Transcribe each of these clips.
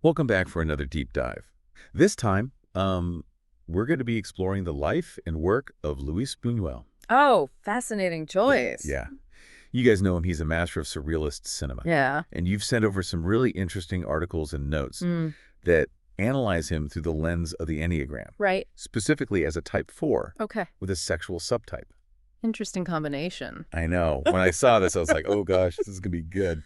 Welcome back for another deep dive. This time, we're going to be exploring the life and work of Luis Buñuel. Oh, fascinating choice. Yeah. You guys know him. He's a master of surrealist cinema. Yeah. And you've sent over some really interesting articles and notes Mm, that analyze him through the lens of the Enneagram, right. specifically as a type 4 Okay. with a sexual subtype. Interesting combination. I know. When I saw this, I was like, oh gosh, this is going to be good.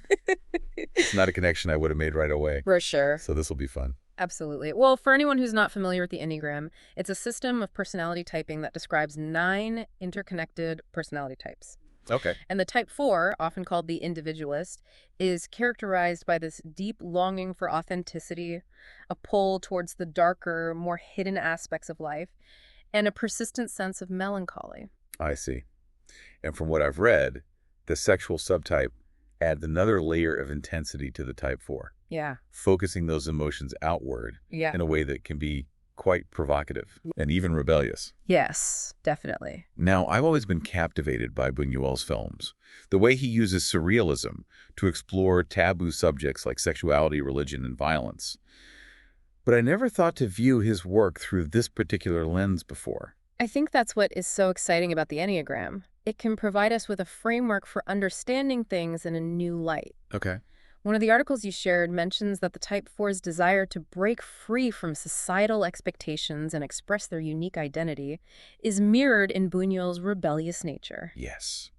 It's not a connection I would have made right away. For sure. So this will be fun. Absolutely. Well, for anyone who's not familiar with the Enneagram, it's a system of personality typing that describes 9 interconnected personality types. Okay. And the type 4, often called the individualist, is characterized by this deep longing for authenticity, a pull towards the darker, more hidden aspects of life, and a persistent sense of melancholy. I see. And from what I've read, the sexual subtype adds another layer of intensity to the type 4, Yeah. focusing those emotions outward Yeah. in a way that can be quite provocative and even rebellious. Yes, definitely. Now, I've always been captivated by Buñuel's films, the way he uses surrealism to explore taboo subjects like sexuality, religion, and violence. But I never thought to view his work through this particular lens before. I think that's what is so exciting about the Enneagram. It can provide us with a framework for understanding things in a new light. Okay. One of the articles you shared mentions that the Type 4's desire to break free from societal expectations and express their unique identity is mirrored in Buñuel's rebellious nature. Yes.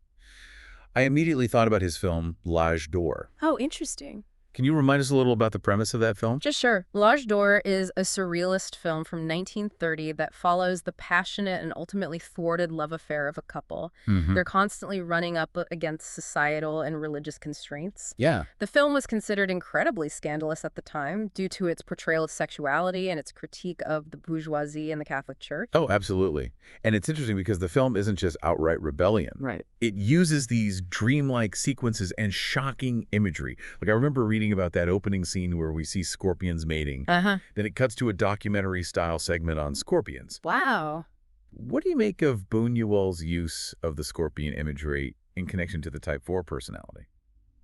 I immediately thought about his film, L'Âge d'Or. Oh, interesting. Can you remind us a little about the premise of that film? Just sure. L'Âge d'Or is a surrealist film from 1930 that follows the passionate and ultimately thwarted love affair of a couple. Mm-hmm. They're constantly running up against societal and religious constraints. Yeah. The film was considered incredibly scandalous at the time due to its portrayal of sexuality and its critique of the bourgeoisie and the Catholic Church. Oh, absolutely. And it's interesting because the film isn't just outright rebellion. Right. It uses these dreamlike sequences and shocking imagery. Like I remember reading about that opening scene where we see scorpions mating. Uh-huh. Then it cuts to a documentary-style segment on scorpions. Wow. What do you make of Buñuel's use of the scorpion imagery in connection to the Type 4 personality?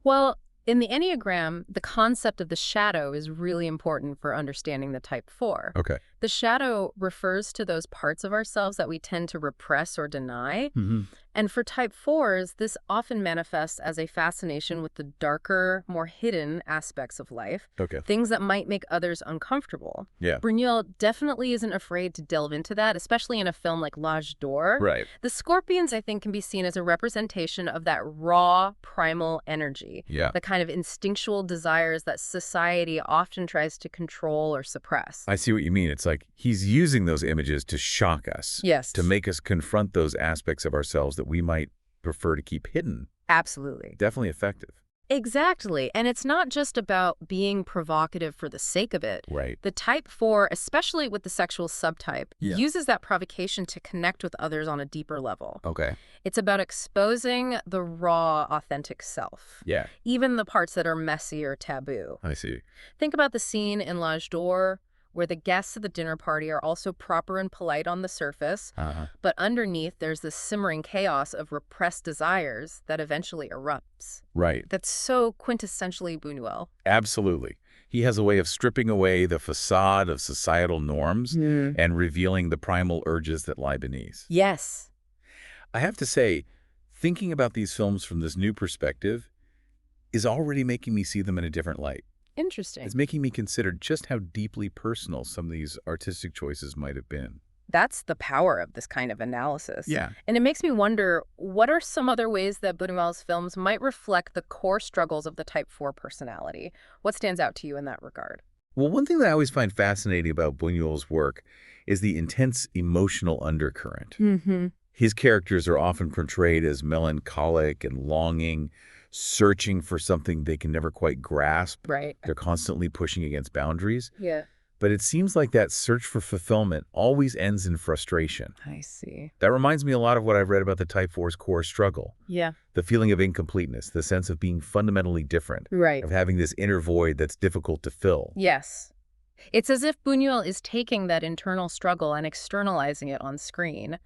Well, in the Enneagram, the concept of the shadow is really important for understanding the Type 4. Okay. The shadow refers to those parts of ourselves that we tend to repress or deny. Mm-hmm. And for Type 4s, this often manifests as a fascination with the darker, more hidden aspects of life, Okay. things that might make others uncomfortable. Yeah. Buñuel definitely isn't afraid to delve into that, especially in a film like L'Âge d'Or. Right. The scorpions, I think, can be seen as a representation of that raw, primal energy, Yeah. the kind of instinctual desires that society often tries to control or suppress. I see what you mean. It's like he's using those images to shock us. Yes. To make us confront those aspects of ourselves that we might prefer to keep hidden. Absolutely. Definitely effective. Exactly. And it's not just about being provocative for the sake of it. Right. The Type 4, especially with the sexual subtype, Yeah. uses that provocation to connect with others on a deeper level. Okay. It's about exposing the raw, authentic self, Yeah. even the parts that are messy or taboo. I see. Think about the scene in L'Âge d'Or where the guests at the dinner party are also proper and polite on the surface, Uh-huh. but underneath there's this simmering chaos of repressed desires that eventually erupts. Right. That's so quintessentially Buñuel. Absolutely. He has a way of stripping away the facade of societal norms and revealing the primal urges that lie beneath. Yes. I have to say, thinking about these films from this new perspective is already making me see them in a different light. Interesting. It's making me consider just how deeply personal some of these artistic choices might have been. That's the power of this kind of analysis. Yeah. And it makes me wonder, what are some other ways that Buñuel's films might reflect the core struggles of the Type 4 personality? What stands out to you in that regard? Well, one thing that I always find fascinating about Buñuel's work is the intense emotional undercurrent. Mm-hmm. His characters are often portrayed as melancholic and longing, searching for something they can never quite grasp. Right. They're constantly pushing against boundaries. Yeah. But it seems like that search for fulfillment always ends in frustration. I see. That reminds me a lot of what I've read about the Type 4's core struggle. Yeah. The feeling of incompleteness, the sense of being fundamentally different, Right. of having this inner void that's difficult to fill. Yes. It's as if Buñuel is taking that internal struggle and externalizing it on screen.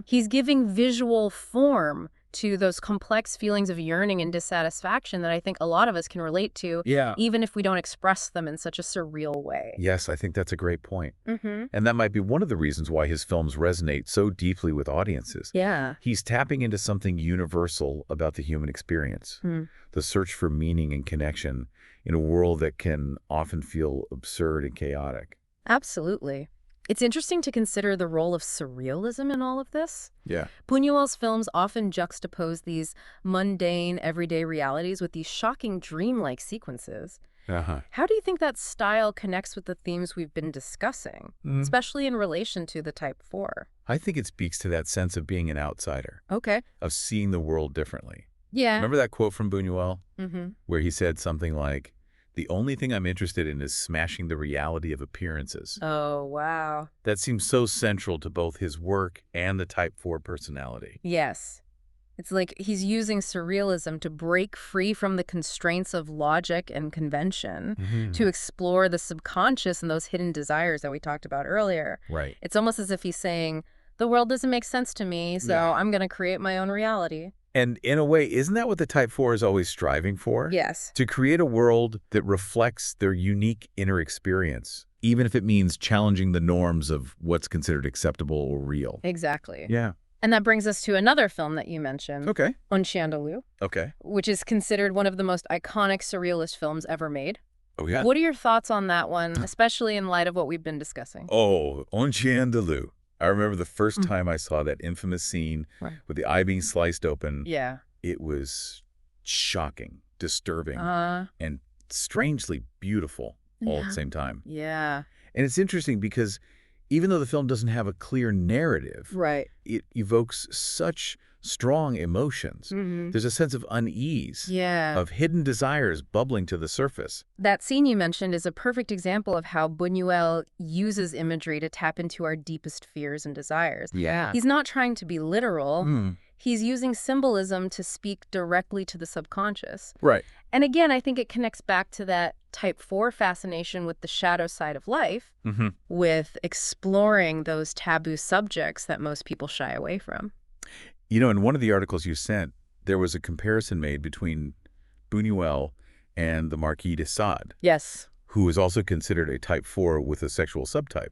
He's giving visual form to those complex feelings of yearning and dissatisfaction that I think a lot of us can relate to, Yeah. even if we don't express them in such a surreal way. Yes, I think that's a great point. Mm-hmm. And that might be one of the reasons why his films resonate so deeply with audiences. Yeah. He's tapping into something universal about the human experience, the search for meaning and connection in a world that can often feel absurd and chaotic. Absolutely. It's interesting to consider the role of surrealism in all of this. Yeah. Buñuel's films often juxtapose these mundane, everyday realities with these shocking dreamlike sequences. Uh-huh. How do you think that style connects with the themes we've been discussing, especially in relation to the Type 4? I think it speaks to that sense of being an outsider, Okay. of seeing the world differently. Yeah. Remember that quote from Buñuel Mm-hmm. where he said something like, "The only thing I'm interested in is smashing the reality of appearances." Oh, wow. That seems so central to both his work and the Type 4 personality. Yes. It's like he's using surrealism to break free from the constraints of logic and convention, to explore the subconscious and those hidden desires that we talked about earlier. Right. It's almost as if he's saying, the world doesn't make sense to me, so Yeah. I'm going to create my own reality. And in a way, isn't that what the Type 4 is always striving for? Yes. To create a world that reflects their unique inner experience, even if it means challenging the norms of what's considered acceptable or real. Exactly. Yeah. And that brings us to another film that you mentioned, Okay. Un Chien de Loup, Okay. which is considered one of the most iconic surrealist films ever made. Oh, yeah. What are your thoughts on that one, especially in light of what we've been discussing? Oh, Un Chien de Loup. I remember the first time I saw that infamous scene with the eye being sliced open. Yeah. It was shocking, disturbing, Uh, and strangely beautiful all at the same time. yeah. And it's interesting because even though the film doesn't have a clear narrative, Right. it evokes such strong emotions. Mm-hmm. There's a sense of unease, Yeah. of hidden desires bubbling to the surface. That scene you mentioned is a perfect example of how Buñuel uses imagery to tap into our deepest fears and desires. Yeah. He's not trying to be literal. He's using symbolism to speak directly to the subconscious. Right. And again, I think it connects back to that Type 4 fascination with the shadow side of life, with exploring those taboo subjects that most people shy away from. You know, in one of the articles you sent, there was a comparison made between Buñuel and the Marquis de Sade, Yes. who is also considered a Type 4 with a sexual subtype.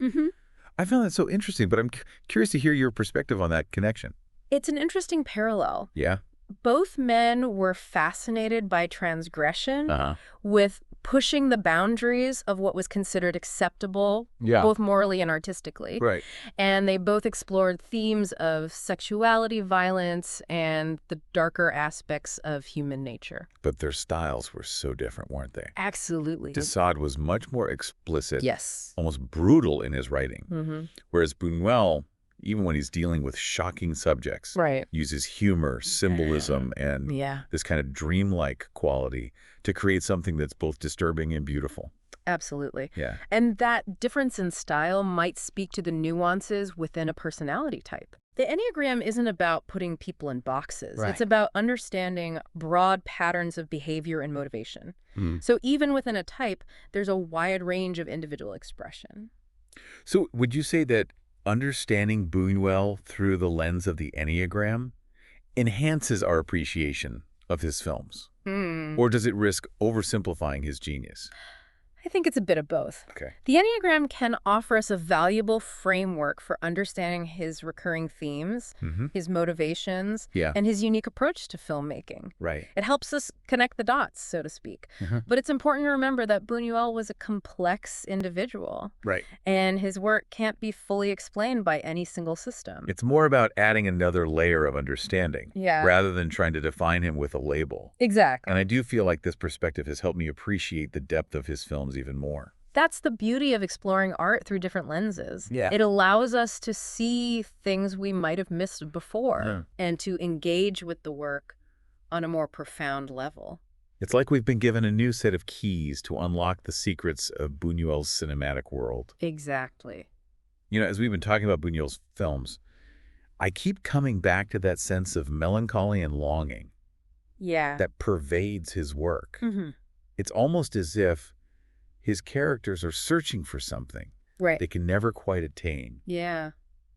I found that so interesting, but I'm curious to hear your perspective on that connection. It's an interesting parallel. Yeah? Both men were fascinated by transgression, Uh-huh. with pushing the boundaries of what was considered acceptable, Yeah. both morally and artistically. Right. And they both explored themes of sexuality, violence, and the darker aspects of human nature. But their styles were so different, weren't they? Absolutely. De Sade was much more explicit, Yes. almost brutal in his writing, Mm-hmm. whereas Buñuel, even when he's dealing with shocking subjects, Right. uses humor, symbolism, and Yeah, this kind of dreamlike quality to create something that's both disturbing and beautiful. absolutely. Yeah. And that difference in style might speak to the nuances within a personality type. The Enneagram isn't about putting people in boxes. Right. It's about understanding broad patterns of behavior and motivation. So even within a type, there's a wide range of individual expression. So would you say that understanding Buñuel through the lens of the Enneagram enhances our appreciation of his films? Or does it risk oversimplifying his genius? I think it's a bit of both. Okay. The Enneagram can offer us a valuable framework for understanding his recurring themes, his motivations, Yeah. and his unique approach to filmmaking. Right. It helps us connect the dots, so to speak. But it's important to remember that Buñuel was a complex individual, Right. and his work can't be fully explained by any single system. It's more about adding another layer of understanding Yeah. rather than trying to define him with a label. Exactly. And I do feel like this perspective has helped me appreciate the depth of his films even more. That's the beauty of exploring art through different lenses. Yeah. It allows us to see things we might have missed before Yeah. and to engage with the work on a more profound level. It's like we've been given a new set of keys to unlock the secrets of Buñuel's cinematic world. Exactly. You know, as we've been talking about Buñuel's films, I keep coming back to that sense of melancholy and longing Yeah. that pervades his work. Mm-hmm. It's almost as if his characters are searching for something Right. they can never quite attain. Yeah.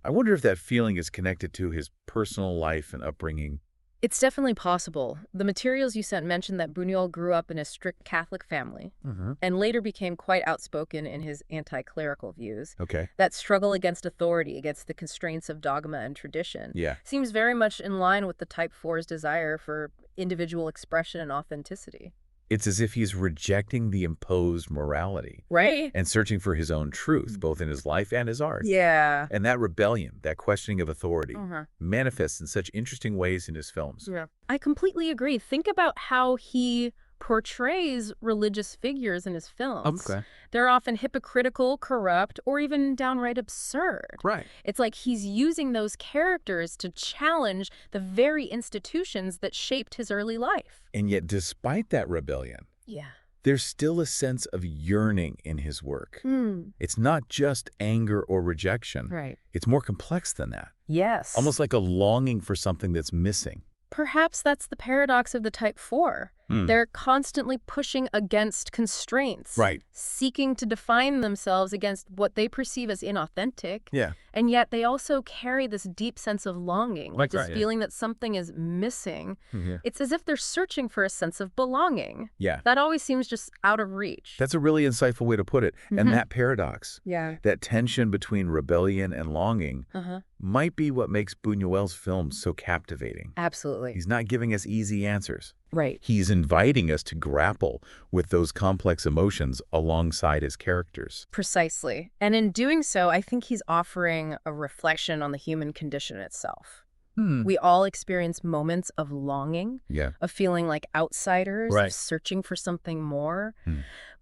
I wonder if that feeling is connected to his personal life and upbringing It's definitely possible. The materials you sent mentioned that Buñuel grew up in a strict Catholic family Mm-hmm. and later became quite outspoken in his anti-clerical views. Okay. That struggle against authority, against the constraints of dogma and tradition, Yeah. seems very much in line with the Type 4's desire for individual expression and authenticity. It's as if he's rejecting the imposed morality Right? and searching for his own truth, both in his life and his art. Yeah. And that rebellion, that questioning of authority, Uh-huh. manifests in such interesting ways in his films. Yeah. I completely agree. Think about how he portrays religious figures in his films. Okay. They're often hypocritical, corrupt, or even downright absurd. Right. It's like he's using those characters to challenge the very institutions that shaped his early life. And yet, despite that rebellion, Yeah. there's still a sense of yearning in his work. Hmm. It's not just anger or rejection. Right. It's more complex than that. Yes. Almost like a longing for something that's missing. Perhaps that's the paradox of the Type 4. They're constantly pushing against constraints. Right. Seeking to define themselves against what they perceive as inauthentic. Yeah. And yet they also carry this deep sense of longing, Like this that, yeah. feeling that something is missing. Yeah. It's as if they're searching for a sense of belonging. Yeah. That always seems just out of reach. That's a really insightful way to put it. And that paradox, Yeah. that tension between rebellion and longing, Uh-huh. might be what makes Buñuel's films so captivating. Absolutely. He's not giving us easy answers. Right. He's inviting us to grapple with those complex emotions alongside his characters. Precisely. And in doing so, I think he's offering a reflection on the human condition itself. We all experience moments of longing, Yeah. of feeling like outsiders, Right. of searching for something more.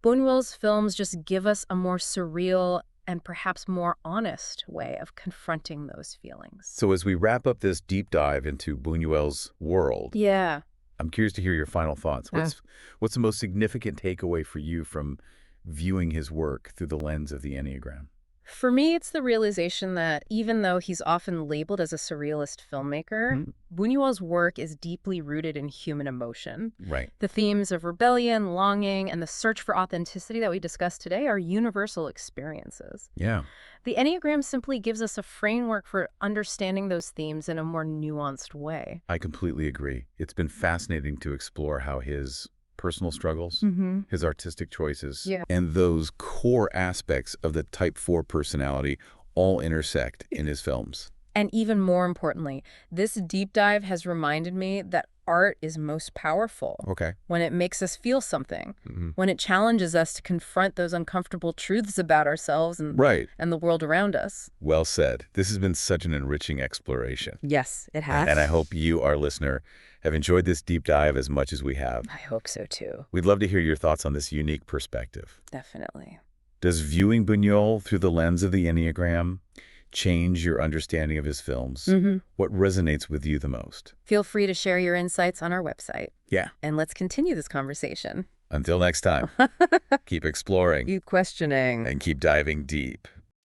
Buñuel's films just give us a more surreal and perhaps more honest way of confronting those feelings. So as we wrap up this deep dive into Buñuel's world, Yeah. I'm curious to hear your final thoughts. What's the most significant takeaway for you from viewing his work through the lens of the Enneagram? For me, it's the realization that even though he's often labeled as a surrealist filmmaker, Buñuel's work is deeply rooted in human emotion. Right. The themes of rebellion, longing, and the search for authenticity that we discussed today are universal experiences. Yeah. The Enneagram simply gives us a framework for understanding those themes in a more nuanced way. I completely agree. It's been fascinating to explore how his personal struggles, his artistic choices, Yeah. and those core aspects of the Type 4 personality all intersect in his films. And even more importantly, this deep dive has reminded me that art is most powerful Okay. when it makes us feel something, when it challenges us to confront those uncomfortable truths about ourselves Right. and the world around us. Well said. This has been such an enriching exploration. Yes, it has. And I hope you, our listener, have enjoyed this deep dive as much as we have. I hope so too. We'd love to hear your thoughts on this unique perspective. Definitely. Does viewing Buñuel through the lens of the Enneagram change your understanding of his films? What resonates with you the most? Feel free to share your insights on our website. Yeah. And let's continue this conversation. Until next time, keep exploring Keep questioning. and keep diving deep.